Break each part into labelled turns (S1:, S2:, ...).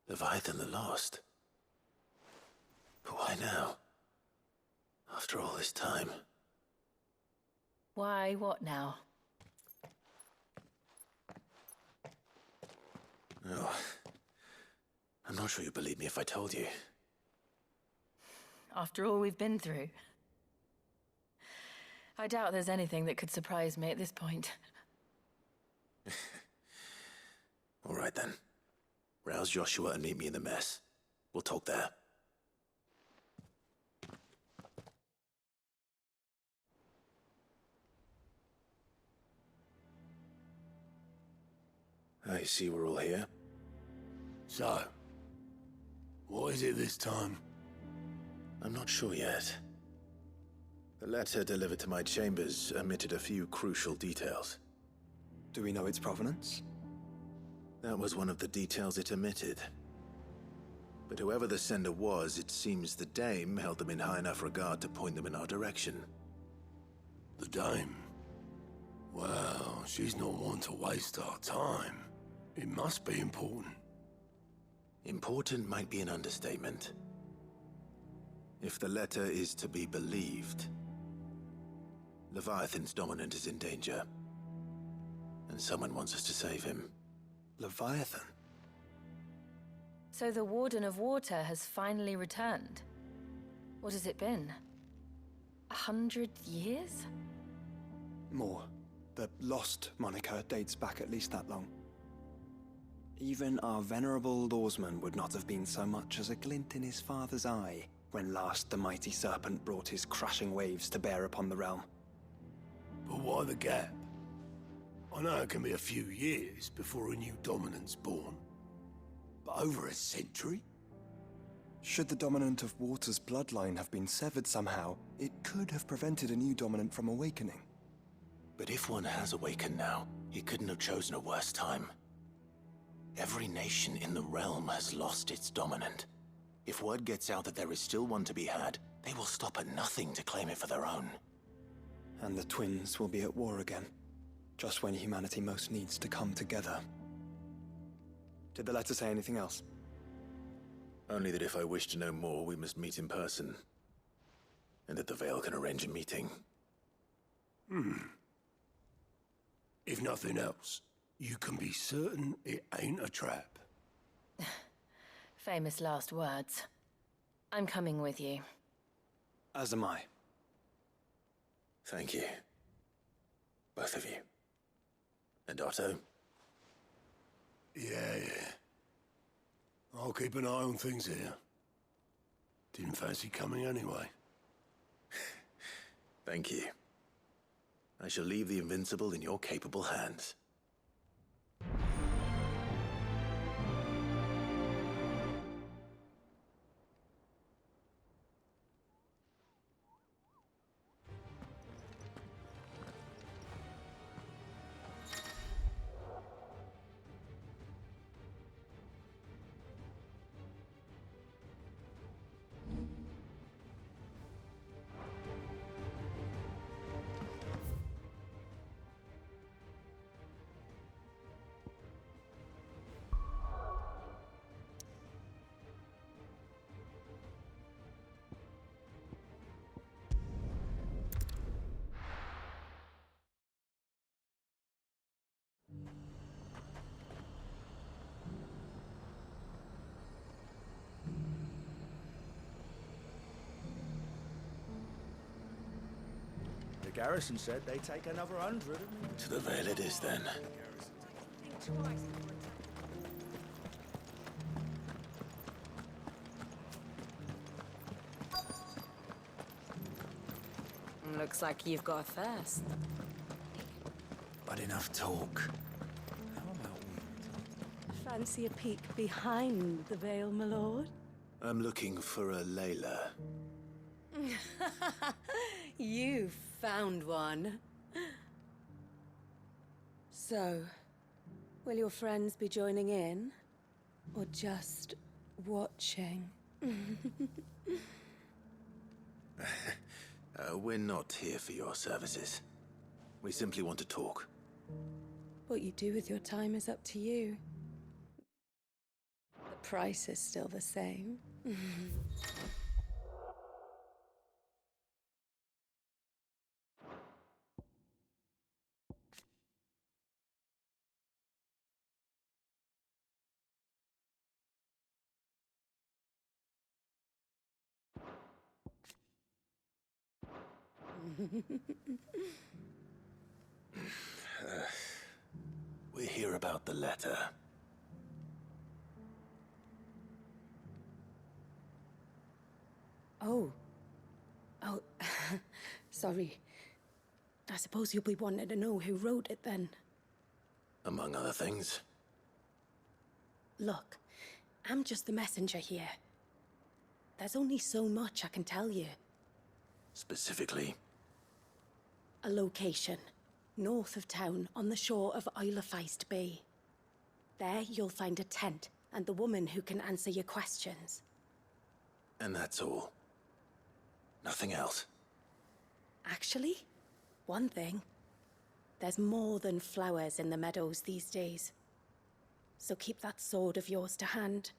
S1: Leviathan the Lost. Why now? After all this time.
S2: Why, what now?
S1: Oh. I'm not sure you'd believe me if I told you.
S2: After all we've been through. I doubt there's anything that could surprise me at this point.
S1: All right then. Rouse Joshua and meet me in the mess. We'll talk there. I see we're all here.
S3: So, what is it this time?
S1: I'm not sure yet. The letter delivered to my chambers omitted a few crucial details.
S4: Do we know its provenance?
S1: That was one of the details it omitted. But whoever the sender was, it seems the dame held them in high enough regard to point them in our direction.
S3: The dame? Well, she's not one to waste our time. It must be important.
S1: Important might be an understatement. If the letter is to be believed, Leviathan's dominant is in danger. And someone wants us to save him.
S4: Leviathan?
S2: So the Warden of Water has finally returned. What has it been? 100 years?
S4: More. The Lost moniker dates back at least that long. Even our venerable lawsman would not have been so much as a glint in his father's eye when last the mighty serpent brought his crushing waves to bear upon the realm.
S3: But why the gap? I know it can be a few years before a new dominant's born. But over a century?
S4: Should the dominant of Water's bloodline have been severed somehow, it could have prevented a new dominant from awakening.
S1: But if one has awakened now, he couldn't have chosen a worse time. Every nation in the realm has lost its dominant. If word gets out that there is still one to be had, they will stop at nothing to claim it for their own.
S4: And the twins will be at war again, just when humanity most needs to come together. Did the letter say anything else?
S1: Only that if I wish to know more, we must meet in person. And that the Veil can arrange a meeting.
S3: If nothing else, you can be certain it ain't a trap.
S2: Famous last words. I'm coming with you.
S4: As am I.
S1: Thank you. Both of you. And Otto?
S3: Yeah. I'll keep an eye on things here. Didn't fancy coming anyway.
S1: Thank you. I shall leave the Invincible in your capable hands.
S5: The garrison said they take another 100.
S1: To the Veil it is then.
S2: Looks like you've got a thirst.
S5: But enough talk.
S6: Fancy a peek behind the veil, my lord?
S1: I'm looking for a Layla.
S6: You found one. So, will your friends be joining in? Or just watching?
S1: We're not here for your services. We simply want to talk.
S6: What you do with your time is up to you. The price is still the same.
S1: We hear about the letter.
S6: Oh. Oh, sorry. I suppose you'll be wanting to know who wrote it then.
S1: Among other things.
S6: Look, I'm just the messenger here. There's only so much I can tell you.
S1: Specifically,
S6: A location, north of town, on the shore of Isle of Feist Bay. There you'll find a tent and the woman who can answer your questions.
S1: and that's all. Nothing else.
S6: Actually, one thing. There's more than flowers in the meadows these days. So keep that sword of yours to hand.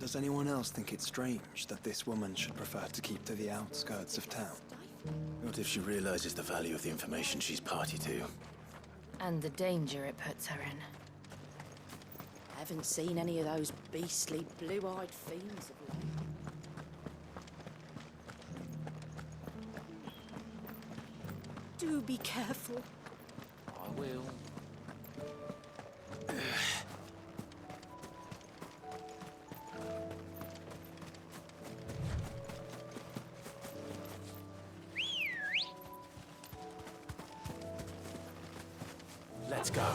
S4: Does anyone else think it's strange that this woman should prefer to keep to the outskirts of town?
S1: What if she realizes the value of the information she's party to?
S2: And the danger it puts her in.
S7: Haven't seen any of those beastly blue-eyed fiends of late.
S6: Do be careful.
S7: I will.
S1: Let's go.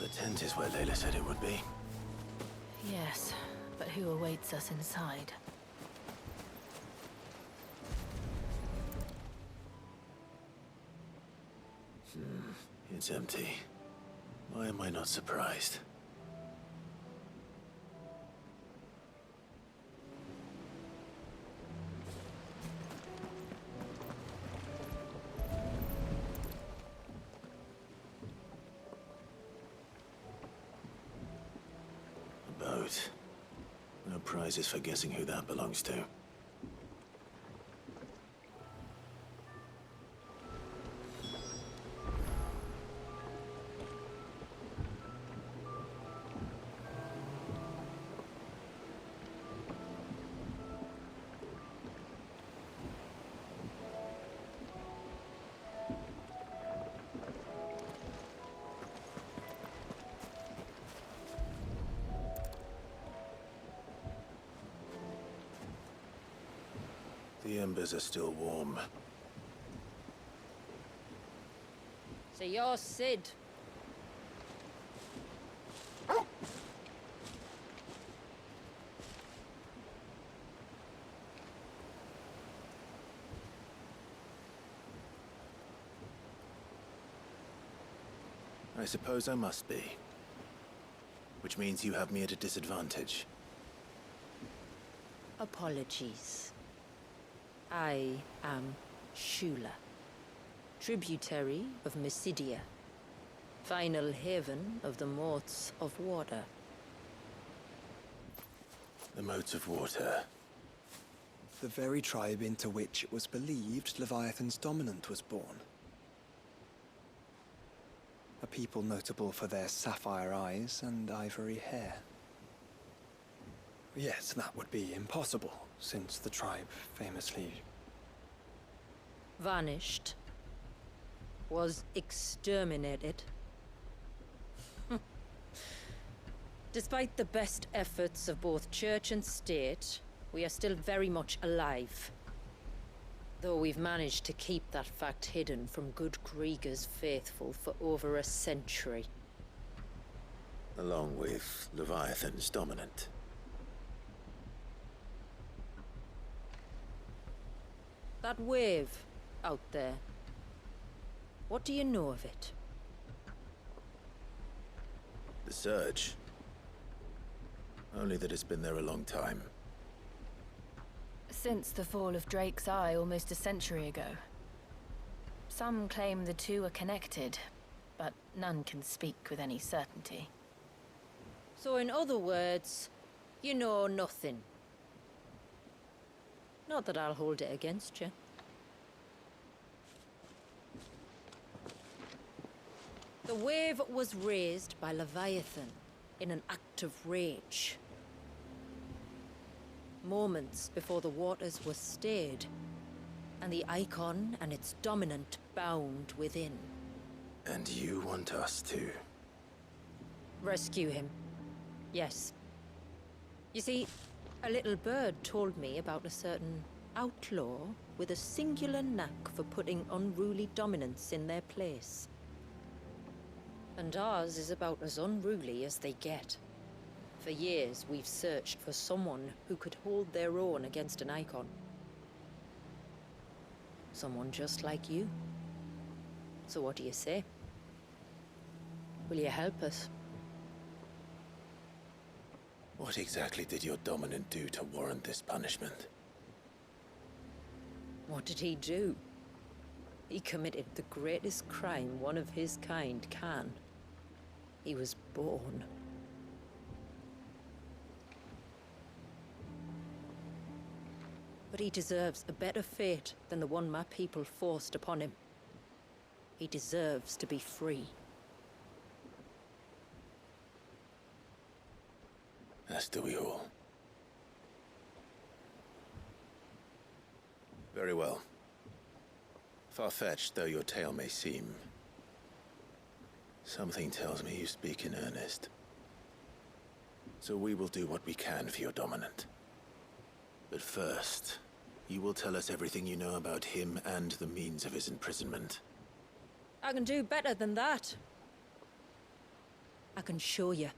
S1: The tent is where Layla said it would be.
S2: Yes, but who awaits us inside?
S1: It's empty. Why am I not surprised? A boat. No prizes for guessing who that belongs to. The embers are still warm.
S7: So you're Sid.
S1: I suppose I must be. Which means you have me at a disadvantage.
S7: Apologies. I am Shula, tributary of Mysidia, final haven of the Moths of Water.
S1: The motes of water.
S4: The very tribe into which it was believed Leviathan's dominant was born. a people notable for their sapphire eyes and ivory hair. Yet that would be impossible, since the tribe famously...
S7: Vanished. Was exterminated. Despite the best efforts of both church and state, we are still very much alive. Though we've managed to keep that fact hidden from good Krieger's faithful for over a century.
S1: Along with Leviathan's dominant.
S7: That wave out there. What do you know of it?
S1: The surge. Only that it's been there a long time.
S2: Since the fall of Drake's Eye almost a century ago. Some claim the two are connected, but none can speak with any certainty.
S7: So in other words, you know nothing. Not that I'll hold it against you. The wave was raised by Leviathan in an act of rage. Moments before the waters were stayed, and the icon and its dominant bound within.
S1: And you want us to?
S7: Rescue him. Yes. You see, a little bird told me about a certain outlaw with a singular knack for putting unruly dominants in their place. And ours is about as unruly as they get. For years, we've searched for someone who could hold their own against an icon. Someone just like you. So what do you say? Will you help us?
S1: What exactly did your dominant do to warrant this punishment?
S7: What did he do? He committed the greatest crime one of his kind can. He was born. But he deserves a better fate than the one my people forced upon him. He deserves to be free.
S1: As do we all. Very well. Far-fetched though your tale may seem, something tells me you speak in earnest. So we will do what we can for your dominant. But first, you will tell us everything you know about him and the means of his imprisonment.
S7: I can do better than that. I can show you.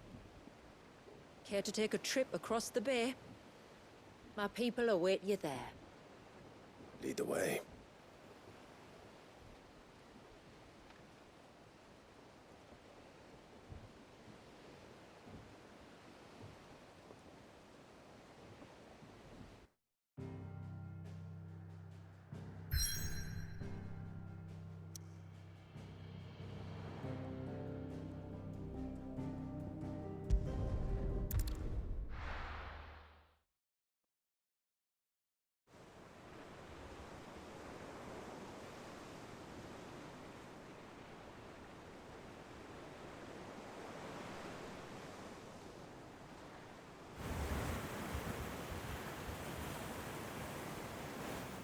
S7: Care to take a trip across the bay? My people await you there.
S1: Lead the way.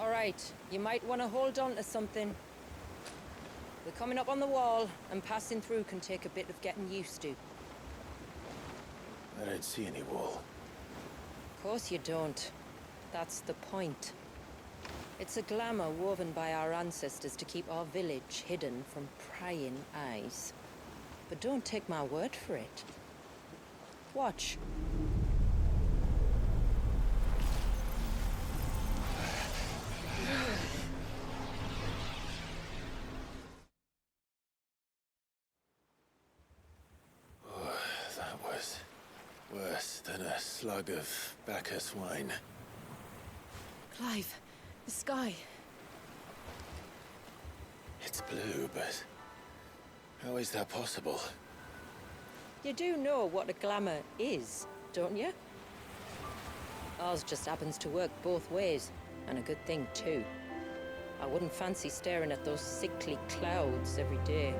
S7: All right, you might want to hold on to something. We're coming up on the wall, and passing through can take a bit of getting used to.
S1: I don't see any wall.
S7: Of course you don't. That's the point. It's a glamour woven by our ancestors to keep our village hidden from prying eyes. But don't take my word for it. Watch.
S1: That was worse than a slug of Bacchus wine.
S2: Clive, the sky.
S1: It's blue, but how is that possible?
S7: You do know what a glamour is, don't you? Ours just happens to work both ways, and a good thing too. I wouldn't fancy staring at those sickly clouds every day.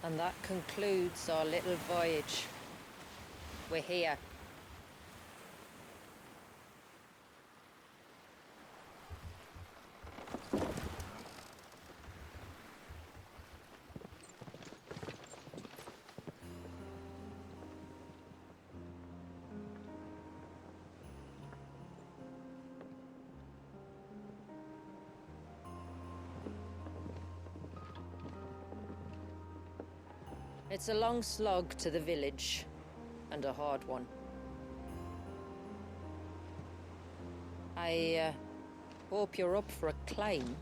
S7: And that concludes our little voyage. We're here. It's a long slog to the village, and a hard one. I hope you're up for a climb.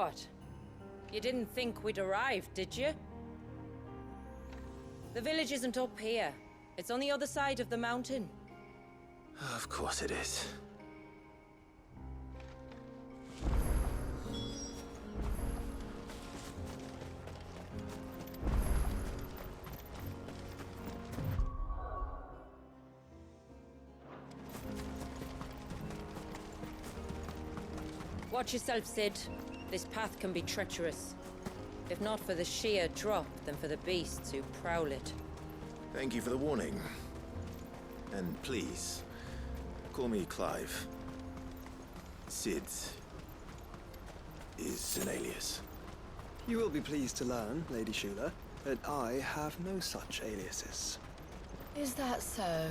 S7: What? You didn't think we'd arrived, did you? The village isn't up here. It's on the other side of the mountain.
S1: Of course it is.
S7: Watch yourself, Sid. This path can be treacherous. If not for the sheer drop, then for the beasts who prowl it.
S1: Thank you for the warning. And please, call me Clive. Sid is an alias.
S4: You will be pleased to learn, Lady Shula, that I have no such aliases.
S2: Is that so,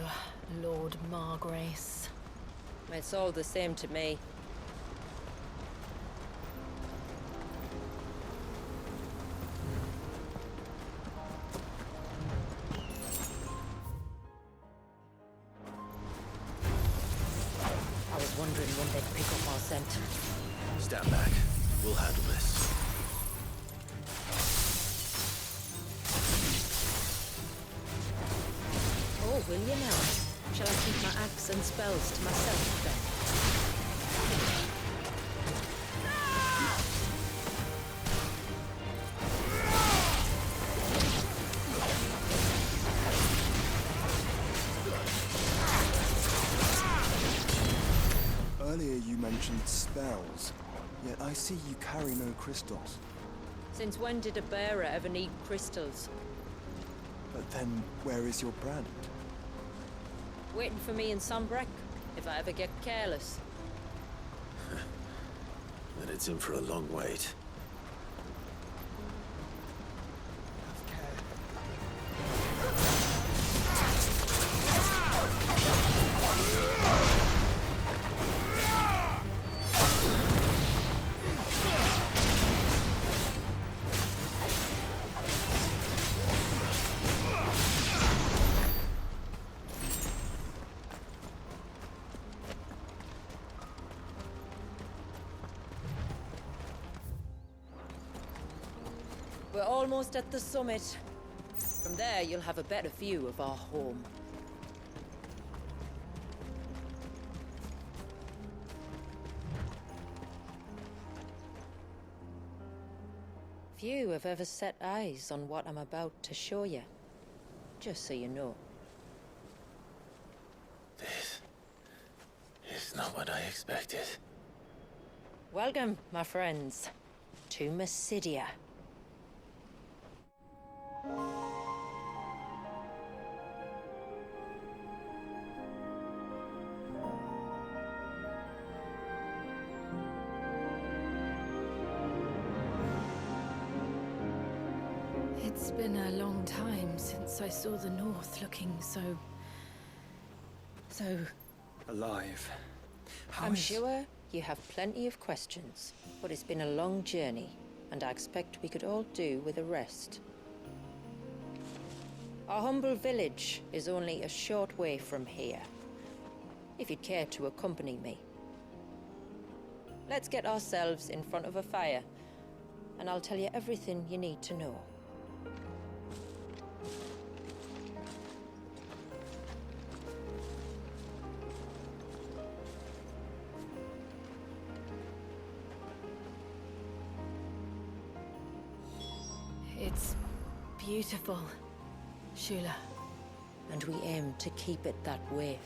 S2: Lord Margrace?
S7: It's all the same to me. I was wondering when they'd pick up our scent.
S1: Stand back. We'll handle this.
S7: Oh, will you now? Shall I keep my axe and spells to myself then?
S4: Earlier you mentioned spells, yet I see you carry no crystals.
S7: Since when did a bearer ever need crystals?
S4: But then, where is your brand?
S7: Waiting for me in Sombrek, if I ever get careless.
S1: Then it's in for a long wait.
S7: We're almost at the summit. From there, you'll have a better view of our home. Few have ever set eyes on what I'm about to show you. Just so you know.
S1: This is not what I expected.
S7: Welcome, my friends, to Mysidia.
S2: It's been a long time since I saw the North looking so...
S4: Alive. How
S7: I'm
S4: is-
S7: sure you have plenty of questions, but it's been a long journey, and I expect we could all do with a rest. Our humble village is only a short way from here, if you'd care to accompany me. Let's get ourselves in front of a fire, and I'll tell you everything you need to know.
S2: It's beautiful, Shula.
S7: And we aim to keep it that way.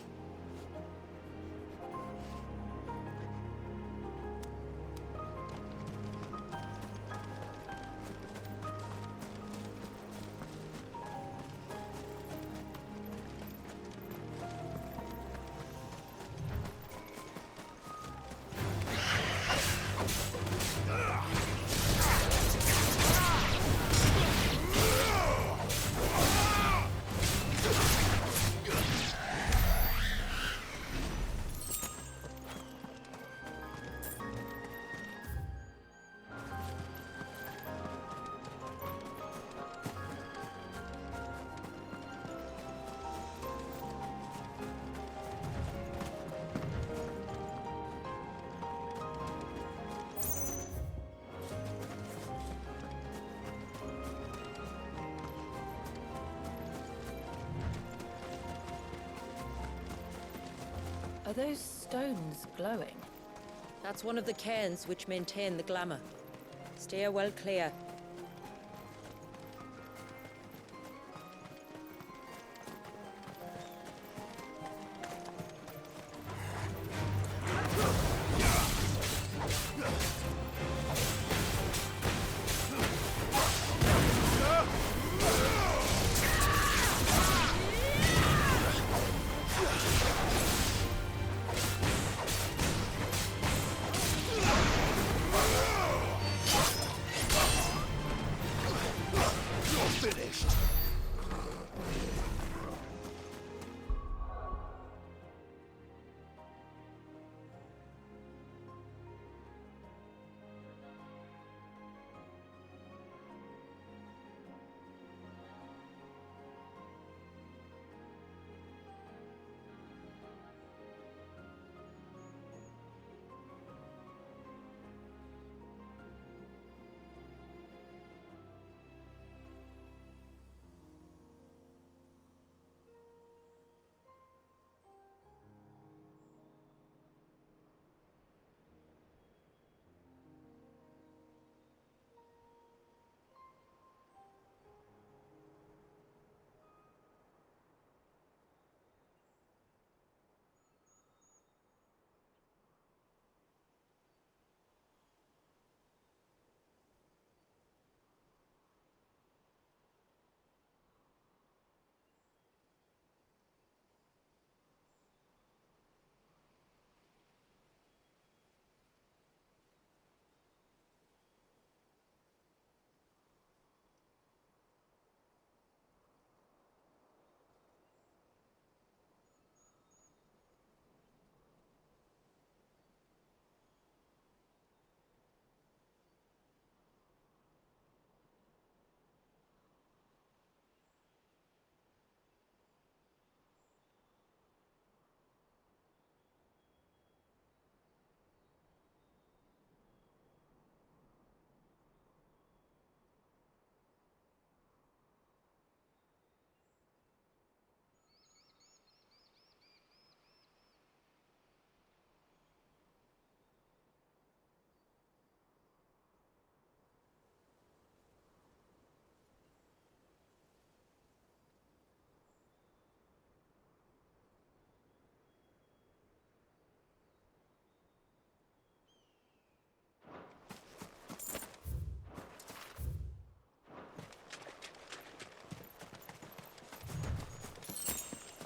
S2: Are those stones glowing?
S7: That's one of the cairns which maintain the glamour. Steer well clear.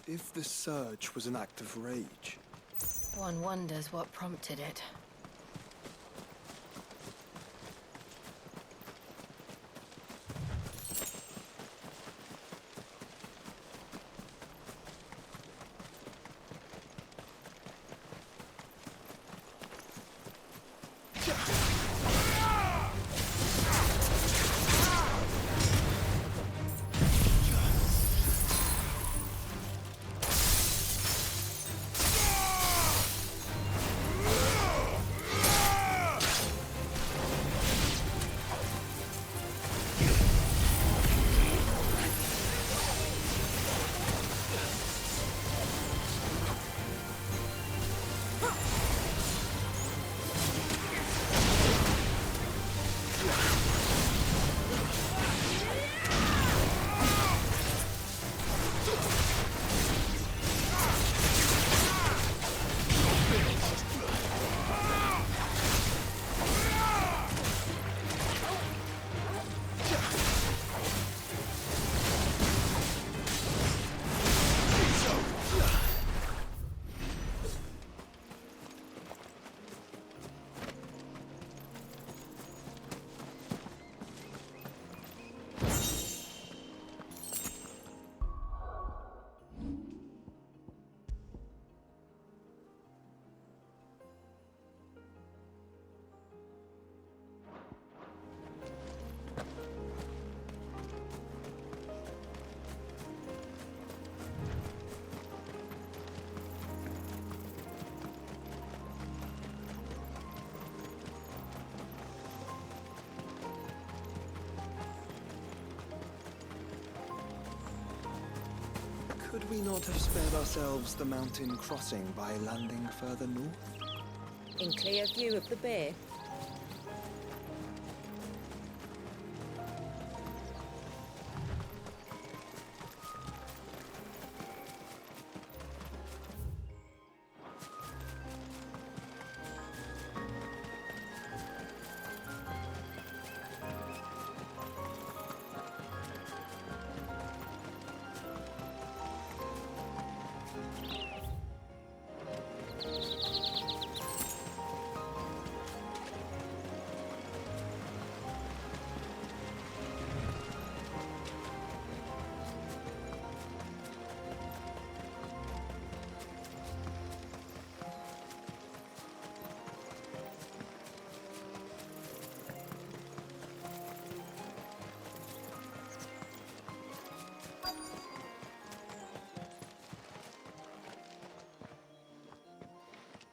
S4: If the surge was an act of rage,
S2: One wonders what prompted it.
S4: Could we not have spared ourselves the mountain crossing by landing further north?
S7: In clear view of the bay?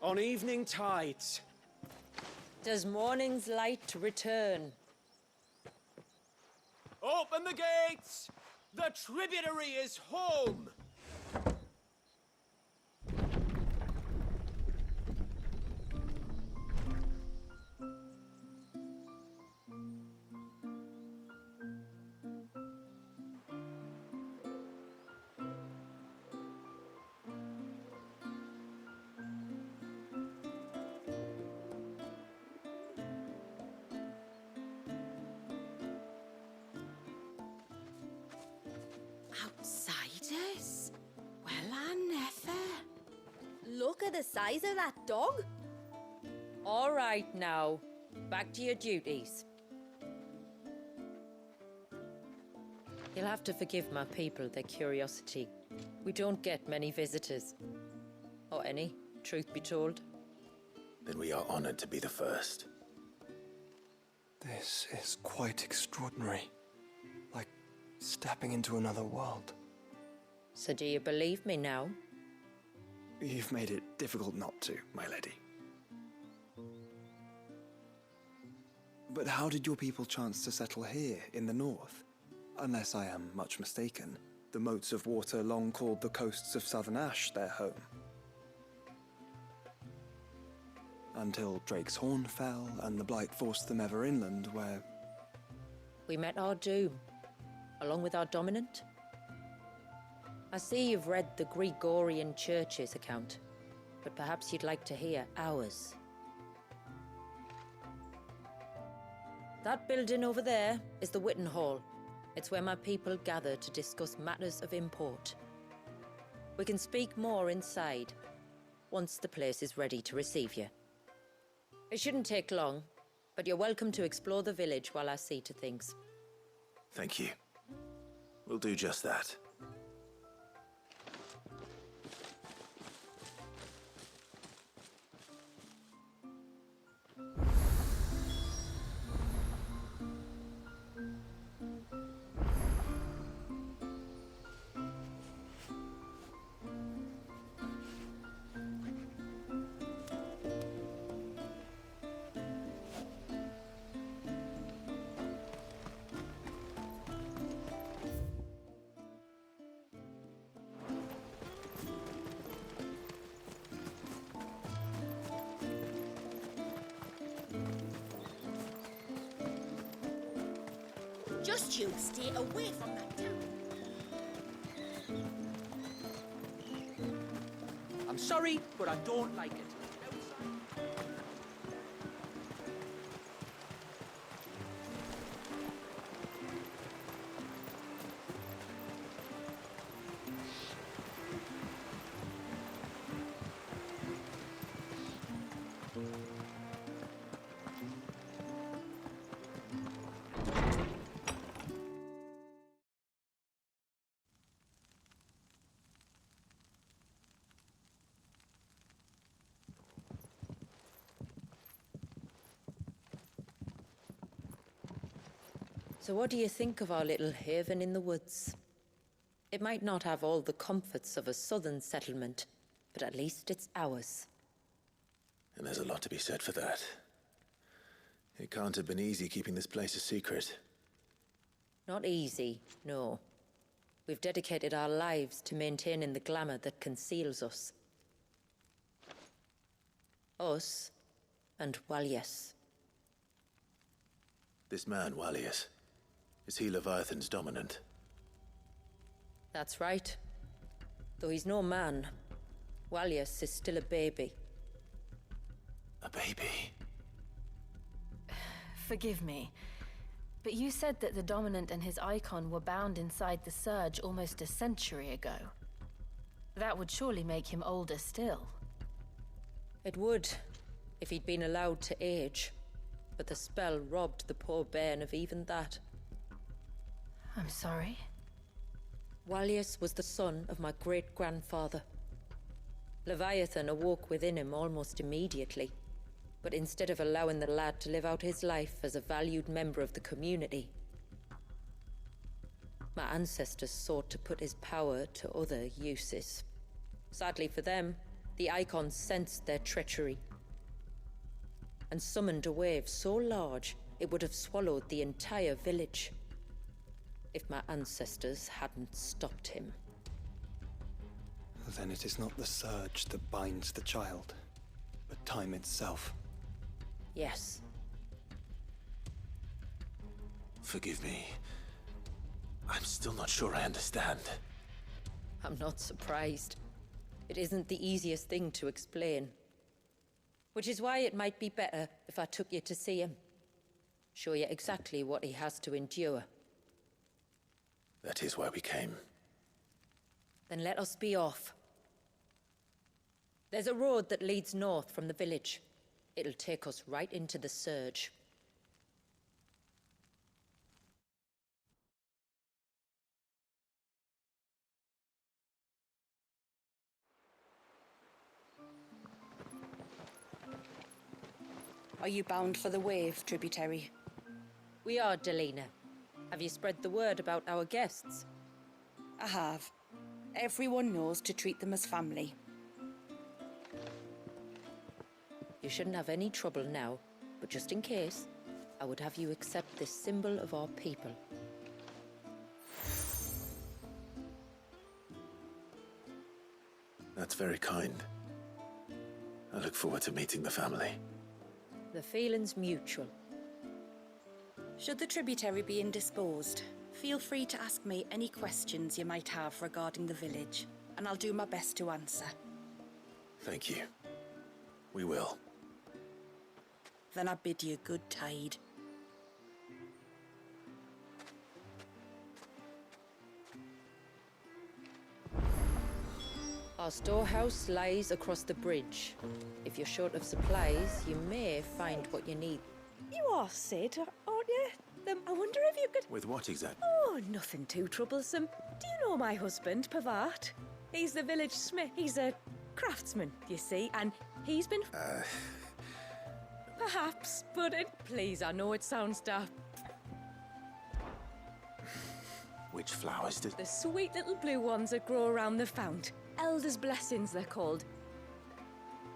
S8: On evening tides.
S7: Does morning's light return?
S8: Open the gates! The tributary is home!
S6: Outsiders? Well, I never.
S9: Look at the size of that dog.
S7: All right now, back to your duties. You'll have to forgive my people their curiosity. We don't get many visitors. Or any, truth be told.
S1: Then we are honored to be the first.
S4: This is quite extraordinary. Like stepping into another world.
S7: So do you believe me now?
S4: You've made it difficult not to, my lady. But how did your people chance to settle here in the north? Unless I am much mistaken, the moats of water long called the coasts of southern Ash their home. Until Drake's Horn fell and the Blight forced them ever inland, where...
S7: We met our doom, along with our dominant. I see you've read the Gregorian Church's account, but perhaps you'd like to hear ours. That building over there is the Witten Hall. It's where my people gather to discuss matters of import. We can speak more inside, once the place is ready to receive you. It shouldn't take long, but you're welcome to explore the village while I see to things.
S1: Thank you. We'll do just that.
S6: Just you stay away from that town.
S8: I'm sorry, but I don't like it.
S7: So what do you think of our little haven in the woods? It might not have all the comforts of a southern settlement, but at least it's ours.
S1: And there's a lot to be said for that. It can't have been easy keeping this place a secret.
S7: Not easy, no. We've dedicated our lives to maintaining the glamour that conceals us. Us and Walias.
S1: This man, Walias, is he Leviathan's dominant?
S7: That's right. Though he's no man, Walias is still a baby.
S1: A baby?
S2: Forgive me, but you said that the Dominant and his icon were bound inside the Surge almost a century ago. That would surely make him older still.
S7: It would, if he'd been allowed to age. But the spell robbed the poor bairn of even that.
S2: I'm sorry.
S7: Walias was the son of my great-grandfather. Leviathan awoke within him almost immediately. But instead of allowing the lad to live out his life as a valued member of the community, my ancestors sought to put his power to other uses. Sadly for them, the Icon sensed their treachery and summoned a wave so large it would have swallowed the entire village if my ancestors hadn't stopped him.
S4: Then it is not the Surge that binds the child, but time itself.
S7: Yes.
S1: Forgive me. I'm still not sure I understand.
S7: I'm not surprised. It isn't the easiest thing to explain. Which is why it might be better if I took you to see him. Show you exactly what he has to endure.
S1: That is why we came.
S7: Then let us be off. There's a road that leads north from the village. It'll take us right into the Surge.
S10: Are you bound for the Wave, tributary?
S7: We are, Delina. Have you spread the word about our guests?
S10: I have. Everyone knows to treat them as family.
S7: You shouldn't have any trouble now, but just in case, I would have you accept this symbol of our people.
S1: That's very kind. I look forward to meeting the family.
S7: The feeling's mutual.
S10: Should the tributary be indisposed, feel free to ask me any questions you might have regarding the village, and I'll do my best to answer.
S1: Thank you. We will.
S10: Then I bid you good tide.
S7: Our storehouse lies across the bridge. If you're short of supplies, you may find what you need.
S10: You are Sid, aren't you? I wonder if you could...
S1: With what exactly?
S10: Oh, nothing too troublesome. Do you know my husband, Pavat? He's the village smith. He's a craftsman, you see, and he's been... Perhaps, but please, I know it sounds daft.
S1: Which flowers did...
S10: The sweet little blue ones that grow around the fount. Elder's blessings, they're called.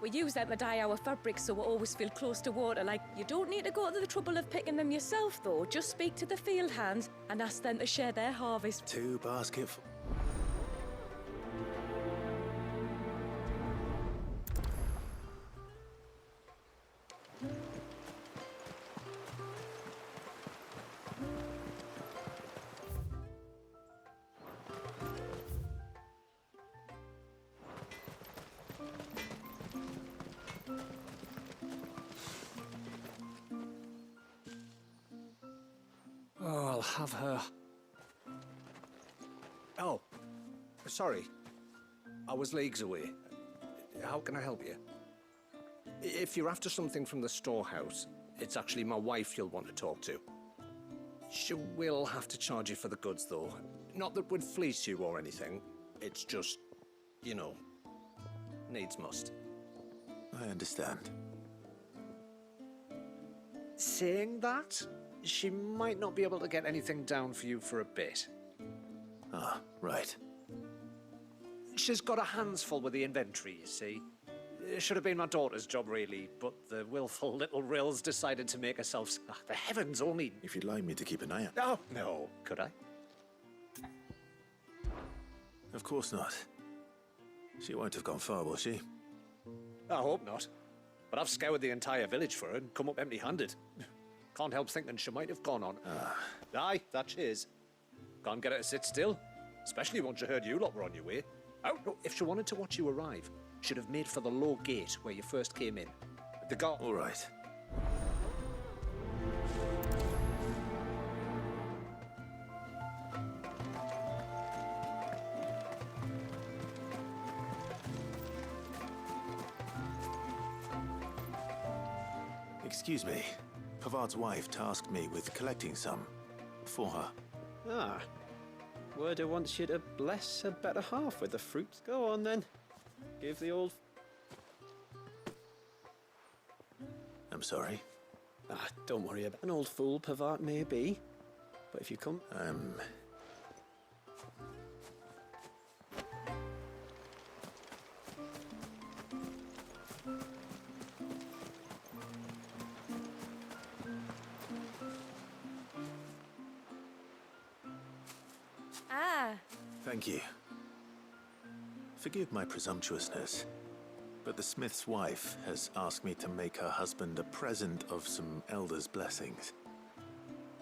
S10: We use them to dye our fabrics so we always feel close to water. Like, you don't need to go to the trouble of picking them yourself, though. Just speak to the field hands and ask them to share their harvest.
S1: 2 basketfuls.
S5: Oh, I'll have her. Oh, sorry. I was leagues away. How can I help you? If you're after something from the storehouse, it's actually my wife you'll want to talk to. She will have to charge you for the goods, though. Not that we'd fleece you or anything. It's just, you know, needs must.
S1: I understand.
S5: Saying that, she might not be able to get anything down for you for a bit.
S1: Ah, right.
S5: She's got her hands full with the inventory, you see. It should have been my daughter's job, really, but the willful little Rills decided to make herself... the heavens only...
S1: If you'd like me to keep an eye out...
S5: Oh, no. Could I?
S1: Of course not. She won't have gone far, will she?
S5: I hope not. But I've scoured the entire village for her and come up empty-handed. Can't help thinking she might have gone on. Aye, that she is. Can't get her to sit still. Especially once she heard you lot were on your way. Oh, no, if she wanted to watch you arrive, she'd have made for the low gate where you first came in. The guard...
S1: All right. Excuse me. Pavard's wife tasked me with collecting some for her.
S11: Ah. Word wants you to bless her better half with the fruits. Go on then. Give the old...
S1: I'm sorry.
S11: Ah, don't worry about an old fool Pavard may be. But if you come...
S6: Ah,
S1: Thank you. Forgive my presumptuousness, but the smith's wife has asked me to make her husband a present of some elders' blessings.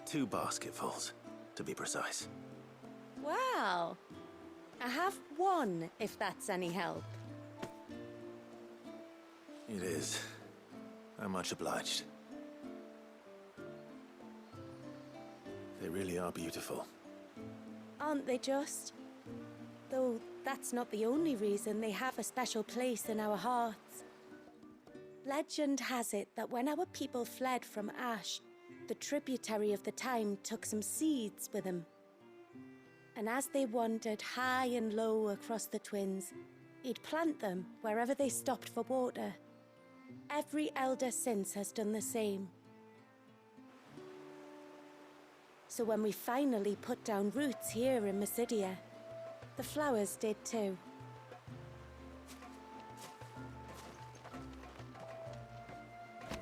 S1: 2 basketfuls, to be precise.
S6: wow. I have one, if that's any help.
S1: It is. I'm much obliged. They really are beautiful.
S6: Aren't they just? Though that's not the only reason they have a special place in our hearts. Legend has it that when our people fled from Ash, the tributary of the time took some seeds with them. And as they wandered high and low across the Twins, he'd plant them wherever they stopped for water. Every elder since has done the same. So when we finally put down roots here in Mysidia, the flowers did too.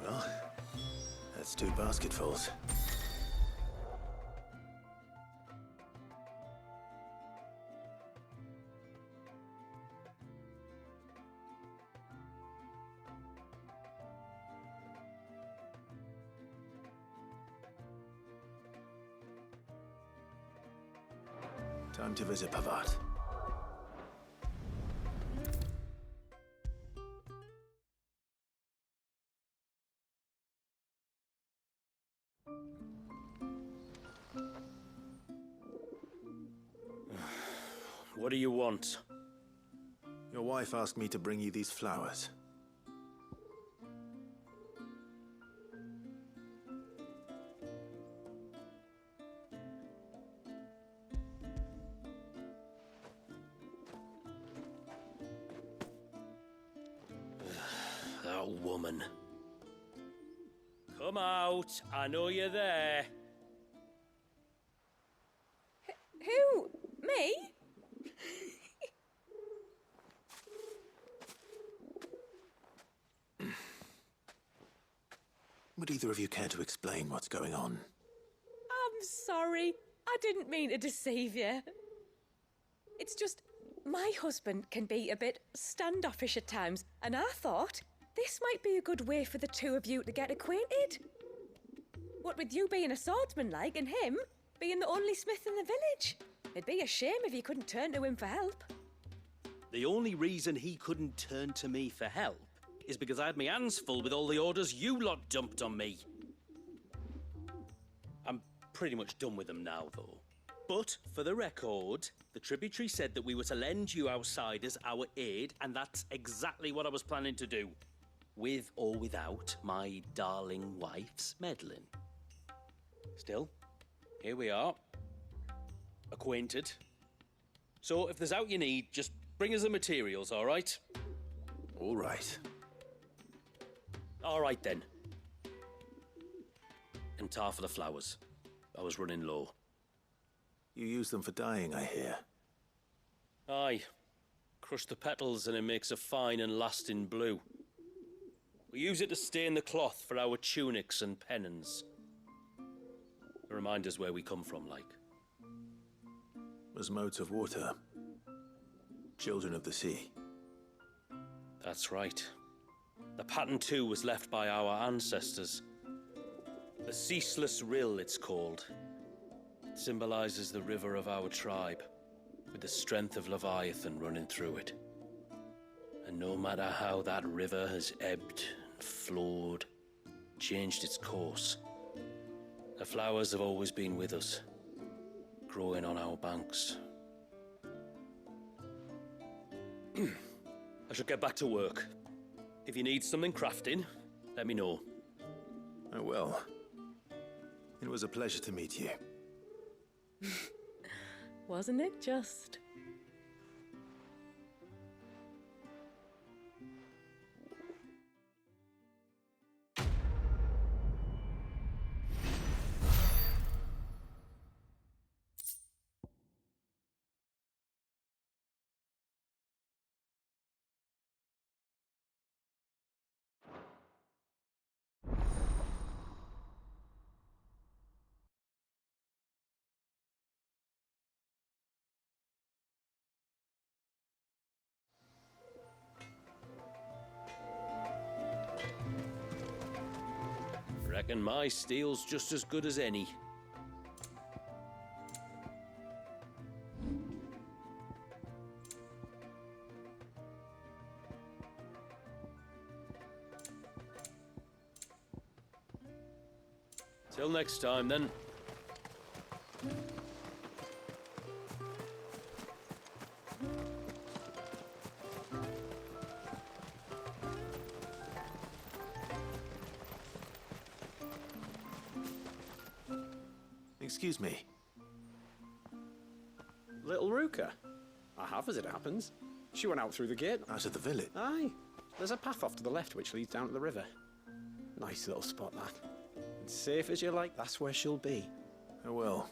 S1: Well, that's 2 basketfuls. Time to visit Pavard.
S8: What do you want?
S1: Your wife asked me to bring you these flowers.
S8: That woman. Come out. I know you're there.
S10: Who? Me?
S1: Would either of you care to explain what's going on?
S10: I'm sorry. I didn't mean to deceive you. It's just, my husband can be a bit standoffish at times, and I thought this might be a good way for the 2 of you to get acquainted. What with you being a swordsman like, and him being the only smith in the village. It'd be a shame if you couldn't turn to him for help.
S8: The only reason he couldn't turn to me for help is because I had my hands full with all the orders you lot dumped on me. I'm pretty much done with them now, though. But, for the record, the tributary said that we were to lend you outsiders our aid, and that's exactly what I was planning to do. With or without my darling wife's meddling. Still, here we are. Acquainted. So, if there's out you need, just bring us the materials, all right?
S1: All right.
S8: All right, then. And tar for the flowers. I was running low.
S1: You use them for dyeing, I hear.
S8: Aye. Crush the petals and it makes a fine and lasting blue. We use it to stain the cloth for our tunics and pennons. Remind us where we come from, like.
S1: As modes of water. Children of the sea.
S8: That's right. The pattern too was left by our ancestors. The Ceaseless Rill, it's called. It symbolizes the river of our tribe, with the strength of Leviathan running through it. And no matter how that river has ebbed and flowed, changed its course, the flowers have always been with us, growing on our banks. I should get back to work. If you need something crafting, let me know.
S1: Oh well. It was a pleasure to meet you.
S10: Wasn't it just?
S8: Reckon my steel's just as good as any. Till next time, then.
S1: Excuse me.
S11: Little Ruka? I have, as it happens. She went out through the gate.
S1: Out of the village?
S11: Aye. There's a path off to the left which leads down to the river. Nice little spot, that. It's safe as you like, that's where she'll be.
S1: Oh well.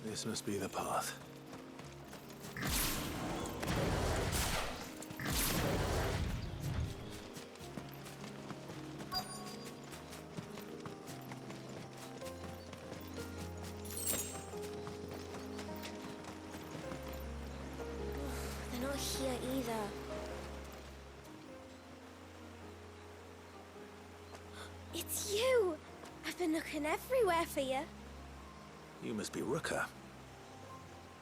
S1: This must be the path.
S6: They're not here either. It's you! I've been looking everywhere for you.
S1: You must be Ruka.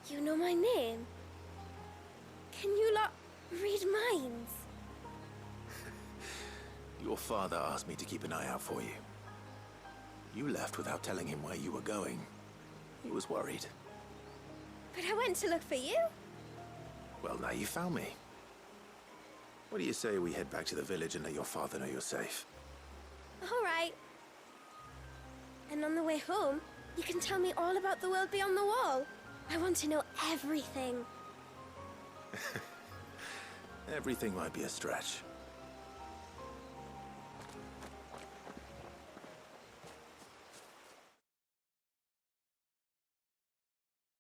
S6: You know my name? Can you lot read minds?
S1: Your father asked me to keep an eye out for you. You left without telling him where you were going. He was worried.
S6: But I went to look for you.
S1: Well, now you found me. What do you say we head back to the village and let your father know you're safe?
S6: All right. And on the way home, you can tell me all about the world beyond the wall. I want to know everything.
S1: Everything might be a stretch.